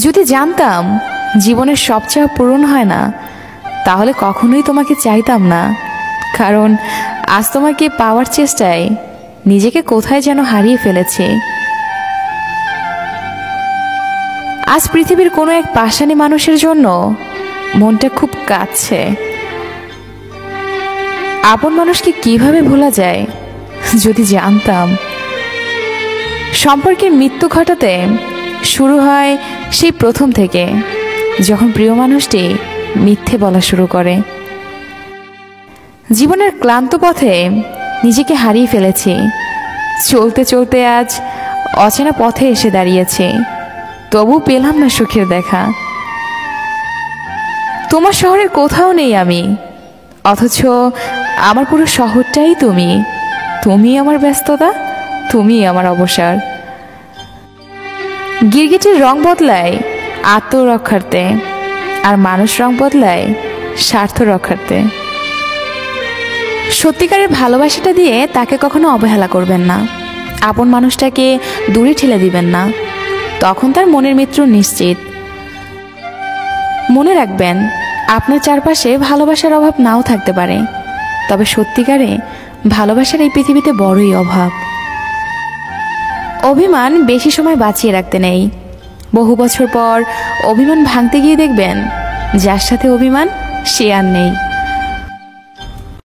যদি জানতাম জীবনের সব চাওয়া পূরণ হয় না, তাহলে কখনোই তোমাকে চাইতাম না। কারণ আজ তোমাকে পাওয়ার চেষ্টায় নিজেকে কোথায় যেন হারিয়ে ফেলেছি। আজ পৃথিবীর কোনো এক পাষাণী মানুষের জন্য মনটা খুব কাঁদছে। আপন মানুষকে কিভাবে ভোলা যায়? যদি জানতাম। সম্পর্কের মৃত্যু ঘটাতে শুরু হয় সেই প্রথম থেকে, যখন প্রিয় মানুষটি মিথ্যে বলা শুরু করে। জীবনের ক্লান্ত পথে নিজেকে হারিয়ে ফেলেছি। চলতে চলতে আজ অচেনা পথে এসে দাঁড়িয়েছি, তবু পেলাম না সুখের দেখা। তোমার শহরের কোথাও নেই আমি, অথচ আমার পুরো শহরটাই তুমি। তুমি আমার ব্যস্ততা, তুমি আমার অবসর। গিরগিটির রং বদলায় আত্মরক্ষার্থে, আর মানুষ রং বদলায় স্বার্থ রক্ষার্থে। সত্যিকারের ভালোবাসাটা দিয়ে তাকে কখনো অবহেলা করবেন না। আপন মানুষটাকে দূরে ঠেলে দিবেন না, তখন তার মনের মৃত্যু নিশ্চিত। মনে রাখবেন, আপনার চারপাশে ভালোবাসার অভাব নাও থাকতে পারে, তবে সত্যিকারে ভালোবাসার এই পৃথিবীতে বড়ই অভাব। অভিমান বেশি সময় বাঁচিয়ে রাখতে নেই। বহু বছর পর অভিমান ভাঙতে গিয়ে দেখবেন, যার সাথে অভিমান সে আর নেই।